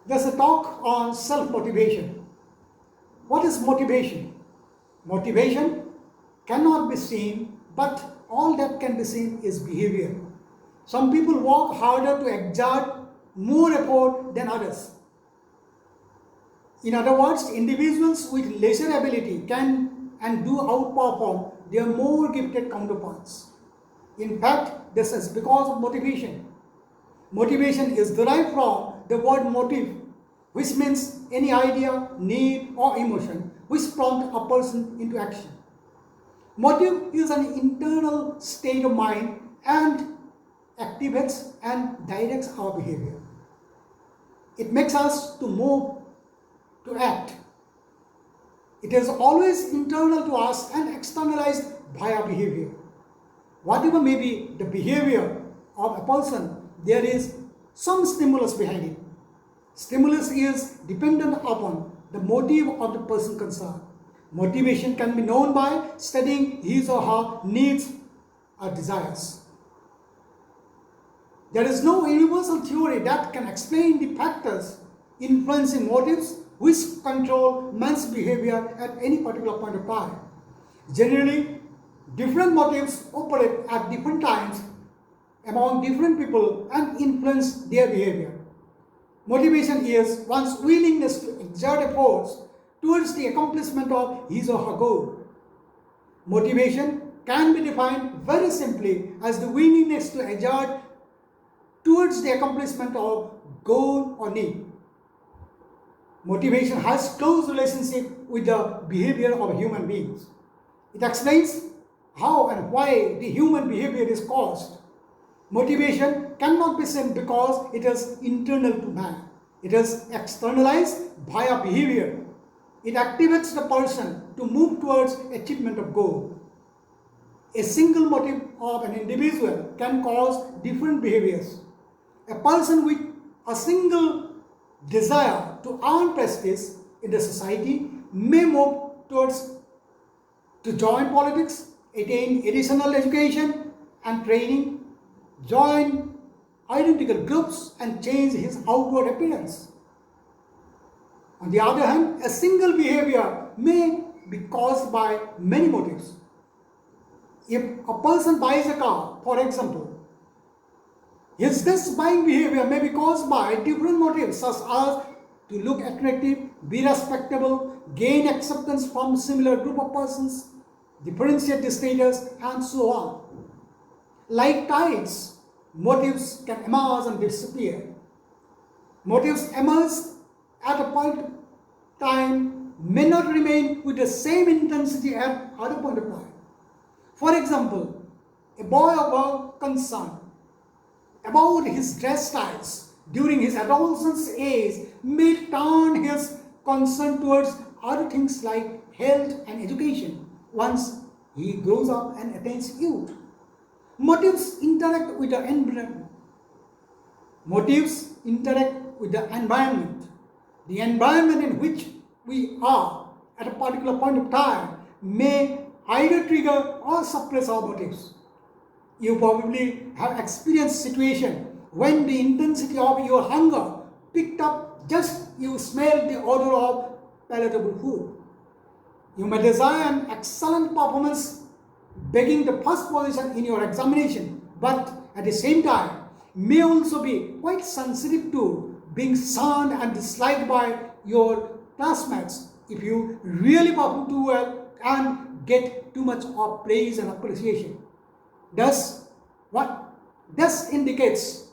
There's a talk on self-motivation. What is motivation? Motivation cannot be seen, but all that can be seen is behavior. Some people work harder to exert more effort than others. In other words, individuals with lesser ability can and do outperform their more gifted counterparts. In fact, this is because of motivation. Motivation is derived from the word motive, which means any idea, need, or emotion which prompt a person into action. Motive is an internal state of mind and activates and directs our behavior. It makes us to move, to act. It is always internal to us and externalized by our behavior. Whatever may be the behavior of a person, there is some stimulus behind it. Stimulus is dependent upon the motive of the person concerned. Motivation can be known by studying his or her needs or desires. There is no universal theory that can explain the factors influencing motives which control man's behavior at any particular point of time. Generally, different motives operate at different times among different people and influence their behavior. Motivation is one's willingness to exert efforts towards the accomplishment of his or her goal. Motivation can be defined very simply as the willingness to exert towards the accomplishment of goal or need. Motivation has close relationship with the behavior of human beings. It explains how and why the human behavior is caused. Motivation cannot be seen because it is internal to man. It is externalized by a behavior. It activates the person to move towards achievement of goal. A single motive of an individual can cause different behaviors. A person with a single desire to earn prestige in the society may move towards to join politics, attain additional education and training, join identical groups and change his outward appearance. On the other hand, a single behavior may be caused by many motives. If a person buys a car, for example, this buying behavior may be caused by different motives such as to look attractive, be respectable, gain acceptance from a similar group of persons, differentiate the status, and so on. Like tides, motives can emerge and disappear. Motives emerge at a point of time may not remain with the same intensity at other point of time. For example, a boy of a concern about his dress styles during his adolescence age may turn his concern towards other things like health and education once he grows up and attains youth. Motives interact with the environment. Motives interact with the environment. The environment in which we are at a particular point of time may either trigger or suppress our motives. You probably have experienced situation when the intensity of your hunger picked up just you smell the odor of palatable food. You may desire an excellent performance, begging the first position in your examination, but at the same time may also be quite sensitive to being shunned and disliked by your classmates if you really perform too well and get too much of praise and appreciation. Thus, this indicates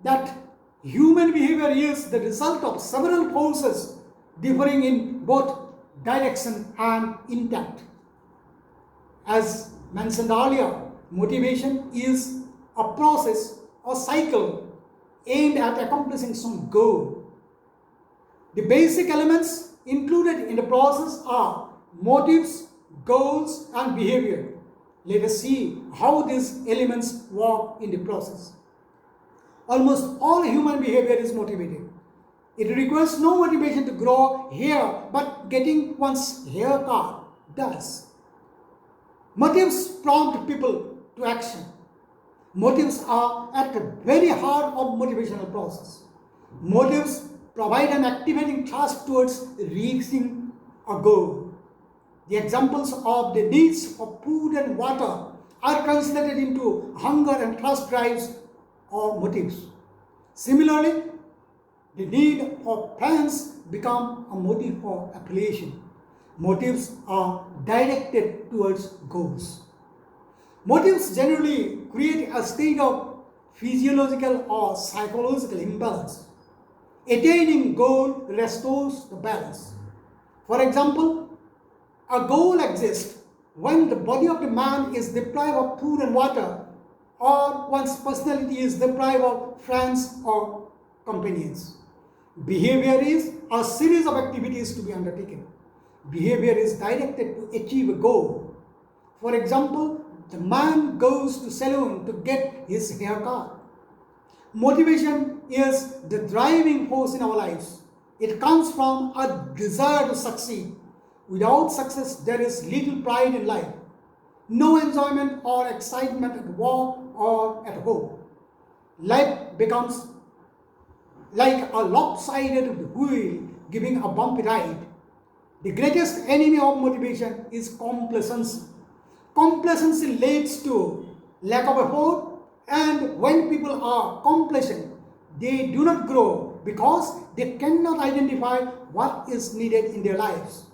that human behavior is the result of several forces differing in both direction and intent. As mentioned earlier, motivation is a process or cycle aimed at accomplishing some goal. The basic elements included in the process are motives, goals, and behavior. Let us see how these elements work in the process. Almost all human behavior is motivated. It requires no motivation to grow hair, but getting one's hair cut does. Motives prompt people to action. Motives are at the very heart of motivational process. Motives provide an activating thrust towards reaching a goal. The examples of the needs for food and water are translated into hunger and thirst drives or motives. Similarly, the need for friends become a motive for affiliation. Motives are directed towards goals. Motives generally create a state of physiological or psychological imbalance. Attaining goal restores the balance. For example, a goal exists when the body of the man is deprived of food and water, or one's personality is deprived of friends or companions. Behavior is a series of activities to be undertaken. Behavior is directed to achieve a goal. For example, the man goes to salon to get his hair cut. Motivation is the driving force in our lives. It comes from a desire to succeed. Without success, there is little pride in life, no enjoyment or excitement at work or at home. Life becomes like a lopsided wheel giving a bumpy ride. The greatest enemy of motivation is complacency. Complacency leads to lack of effort, and when people are complacent, they do not grow because they cannot identify what is needed in their lives.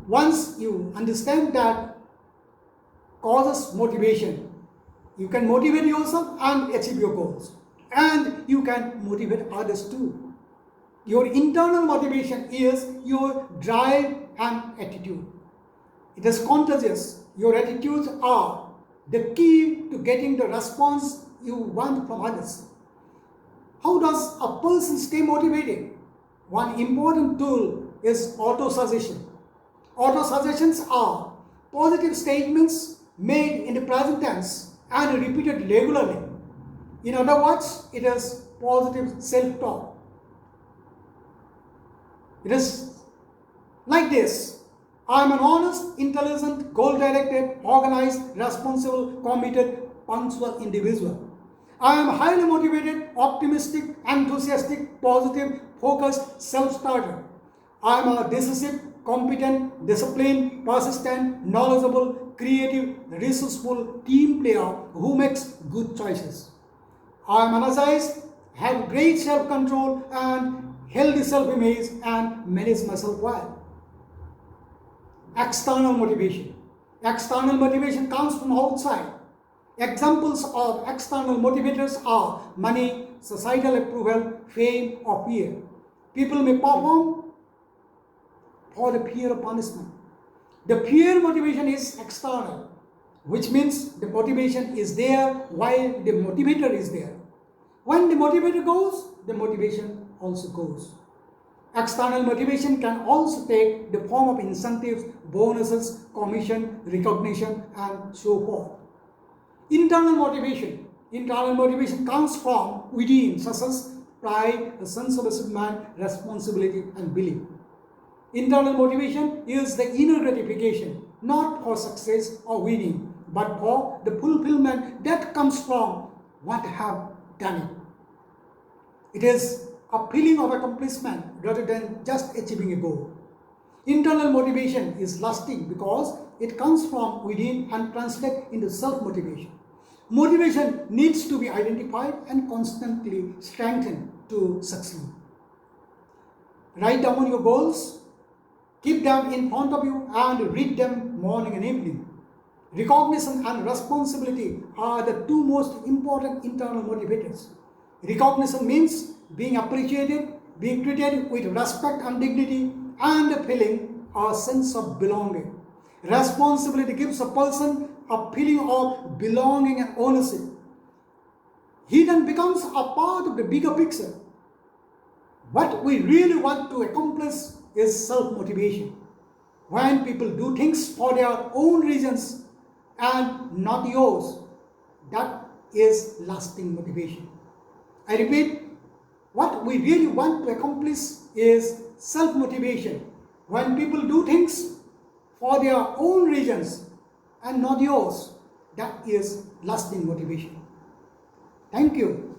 Once you understand that causes motivation, you can motivate yourself and achieve your goals. And you can motivate others too. Your internal motivation is your drive and attitude. It is contagious. Your attitudes are the key to getting the response you want from others. How does a person stay motivated? One important tool is auto-suggestion. Auto-suggestions are positive statements made in the present tense and repeated regularly. In other words, it is positive self-talk. It is like this: I am an honest, intelligent, goal-directed, organized, responsible, committed, punctual individual. I am highly motivated, optimistic, enthusiastic, positive, focused, self-starter. I am a decisive, competent, disciplined, persistent, knowledgeable, creative, resourceful team player who makes good choices. I am energized, have great self-control and healthy self-image, and manage myself well. External motivation. External motivation comes from outside. Examples of external motivators are money, societal approval, fame, or fear. People may perform for the fear of punishment. The fear motivation is external, which means the motivation is there while the motivator is there. When the motivator goes, the motivation also goes. External motivation can also take the form of incentives, bonuses, commission, recognition, and so forth. Internal motivation. Internal motivation comes from within, such as pride, a sense of achievement, responsibility, and belief. Internal motivation is the inner gratification, not for success or winning, but for the fulfillment that comes from what have done it. It is a feeling of accomplishment rather than just achieving a goal. Internal motivation is lasting because it comes from within and translates into self-motivation. Motivation needs to be identified and constantly strengthened to succeed. Write down your goals, keep them in front of you, and read them morning and evening. Recognition and responsibility are the two most important internal motivators. Recognition means being appreciated, being treated with respect and dignity, and feeling a sense of belonging. Responsibility gives a person a feeling of belonging and ownership. He then becomes a part of the bigger picture. What we really want to accomplish is self-motivation. When people do things for their own reasons and not yours, that is lasting motivation. I repeat, what we really want to accomplish is self-motivation. When people do things for their own reasons and not yours, that is lasting motivation. Thank you.